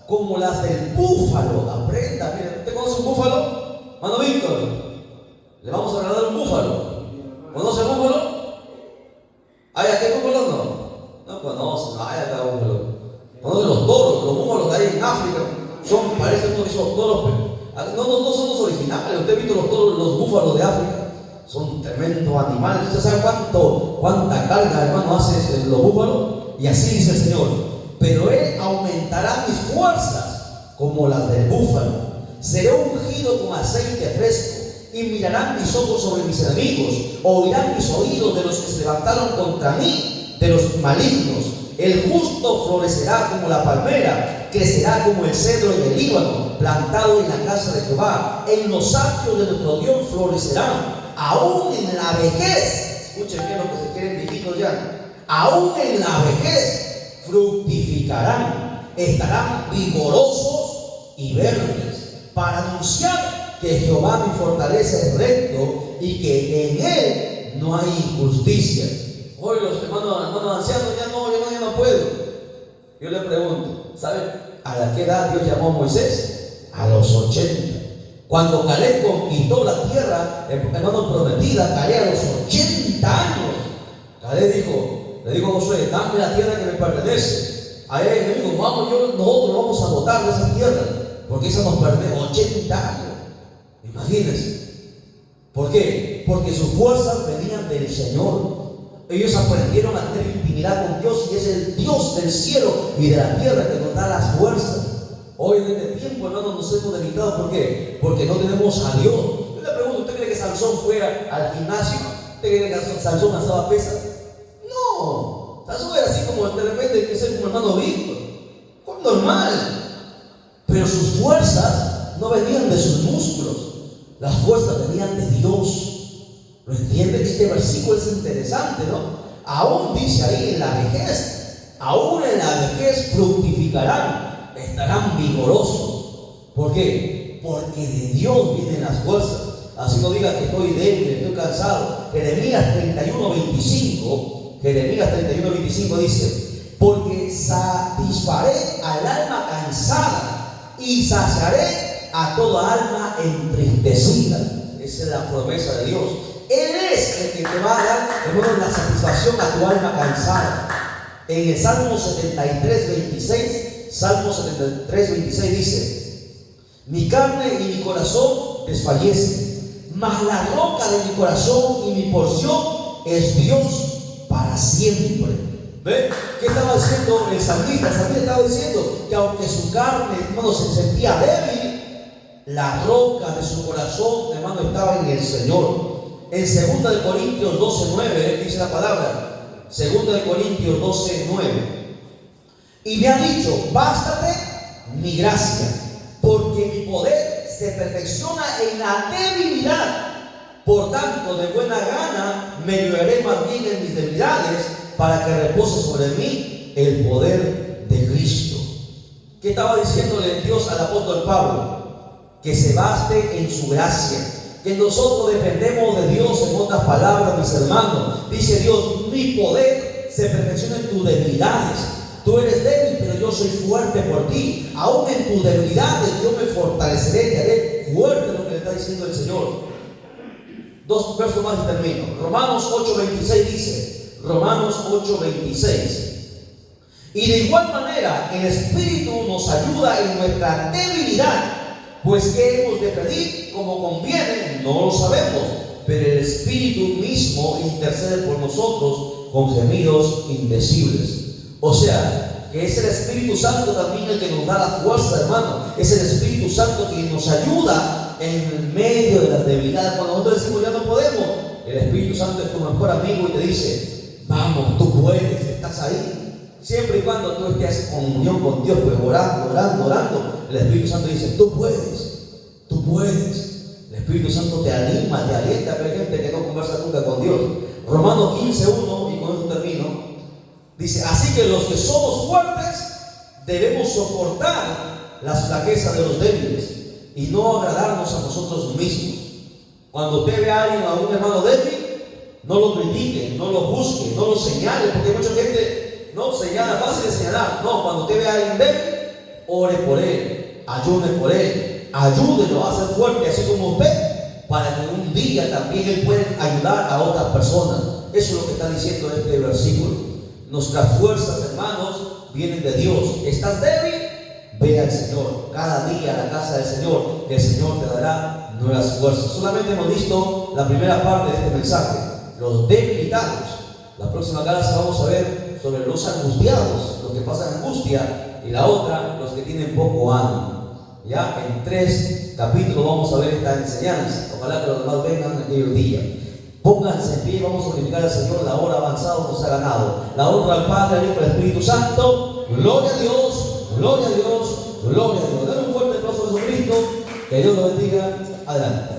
como las del búfalo. Aprenda, mira, ¿usted conoce un búfalo? Mano Víctor, le vamos a regalar un búfalo. ¿Conoce el búfalo? ¿Hay aquí búfalo? No conoce, no hay acá búfalo. ¿Conoce los toros? Los búfalos que hay en África parecen uno de esos toros, pero no son los originales. Usted ha visto los búfalos de África. Son tremendos animales. ¿Usted sabe cuánta carga, hermano, hace los búfalos? Y así dice el Señor: pero Él aumentará mis fuerzas como las del búfalo. Seré ungido con aceite fresco, y mirarán mis ojos sobre mis enemigos, oirán mis oídos de los que se levantaron contra mí, de los malignos. El justo florecerá como la palmera, crecerá como el cedro y el Líbano, plantado en la casa de Jehová. En los atrios de nuestro Dios florecerán. Aún en la vejez, escuchen bien los que se quieren viejitos ya, aún en la vejez fructificarán, estarán vigorosos y verdes, para anunciar que Jehová mi fortaleza es recto y que en Él no hay injusticia. Hoy los hermanos ancianos ya no puedo. Yo le pregunto, ¿sabe a qué edad Dios llamó a Moisés? A los 80. Cuando Caleb conquistó la tierra, hermano, prometida, Caleb a los 80 años. Caleb le dijo a Josué: dame la tierra que me pertenece. A él le dijo: nosotros vamos a votar de esa tierra, porque esa nos pertenece. 80 años. Imagínense. ¿Por qué? Porque sus fuerzas venían del Señor. Ellos aprendieron a tener intimidad con Dios, y es el Dios del cielo y de la tierra que nos da las fuerzas. Hoy en este tiempo, hermanos, nos hemos debilitado. ¿Por qué? Porque no tenemos a Dios. Yo le pregunto, ¿usted cree que Sansón fue al gimnasio? ¿Usted cree que Sansón alzaba pesas? No. Sansón era así como de repente que ser como hermano Víctor. Fue normal. Pero sus fuerzas no venían de sus músculos. Las fuerzas venían de Dios. ¿Lo entienden? Este versículo es interesante, ¿no? Aún dice ahí en la vejez, aún en la vejez fructificarán, estarán vigorosos. ¿Por qué? Porque de Dios vienen las fuerzas. Así no diga que estoy débil, estoy cansado. Jeremías 31:25 dice: porque satisfaré al alma cansada y saciaré a toda alma entristecida. Esa es la promesa de Dios. Él es el que te va a dar, hermano, la satisfacción a tu alma cansada. En el Salmo 73:26 dice: mi carne y mi corazón desfallecen, mas la roca de mi corazón y mi porción es Dios para siempre. ¿Ven? ¿Qué estaba diciendo el salmista? El salmista estaba diciendo que aunque su carne, hermano, se sentía débil, la roca de su corazón, hermano, estaba en el Señor. En 2 Corintios 12:9 dice la palabra, 2 Corintios 12:9, y me ha dicho: bástate mi gracia, porque mi poder se perfecciona en la debilidad. Por tanto, de buena gana me gloriaré más bien en mis debilidades, para que repose sobre mí el poder de Cristo. ¿Qué estaba diciéndole Dios al apóstol Pablo? Que se baste en su gracia, que nosotros dependemos de Dios. En otras palabras, mis hermanos, dice Dios: mi poder se perfecciona en tus debilidades. Tú eres débil, pero yo soy fuerte por ti. Aún en tus debilidades yo me fortaleceré, te haré fuerte, lo que le está diciendo el Señor. 2 versos más y termino. Romanos 8:26 dice, Romanos 8:26, y de igual manera el Espíritu nos ayuda en nuestra debilidad, pues ¿qué hemos de pedir como conviene? No lo sabemos, pero el Espíritu mismo intercede por nosotros con gemidos indecibles. O sea, que es el Espíritu Santo también el que nos da la fuerza, hermano. Es el Espíritu Santo que nos ayuda en medio de las debilidades. Cuando nosotros decimos ya no podemos, el Espíritu Santo es tu mejor amigo y te dice: vamos, tú puedes, estás ahí. Siempre y cuando tú estés en comunión con Dios, pues orando, el Espíritu Santo dice: tú puedes, tú puedes. El Espíritu Santo te anima, te alienta. Pero hay gente que no conversa nunca con Dios. Romanos 15:1, y con esto termino, dice: así que los que somos fuertes debemos soportar las flaquezas de los débiles y no agradarnos a nosotros mismos. Cuando usted ve a alguien, a un hermano débil, no lo critique, no lo juzgue, no lo señale, porque hay mucha gente no señala, fácil de señalar. No, cuando usted ve a alguien débil, ore por él, ayune por él, ayúdelo a ser fuerte, así como usted, para que un día también él pueda ayudar a otras personas. Eso es lo que está diciendo este versículo. Nuestras fuerzas, hermanos, vienen de Dios. ¿Estás débil? Ve al Señor. Cada día a la casa del Señor, que el Señor te dará nuevas fuerzas. Solamente hemos visto la primera parte de este mensaje, los debilitados. La próxima clase vamos a ver sobre los angustiados, los que pasan angustia, y la otra, los que tienen poco ánimo. Ya en 3 capítulos vamos a ver esta enseñanza. Ojalá que los demás vengan en aquellos días. Pónganse en pie, vamos a glorificar al Señor. La hora avanzada nos ha ganado. La honra al Padre, al Hijo y al Espíritu Santo. Gloria a Dios, gloria a Dios, gloria a Dios. Dale un fuerte aplauso a Jesucristo. Que Dios lo bendiga. Adelante.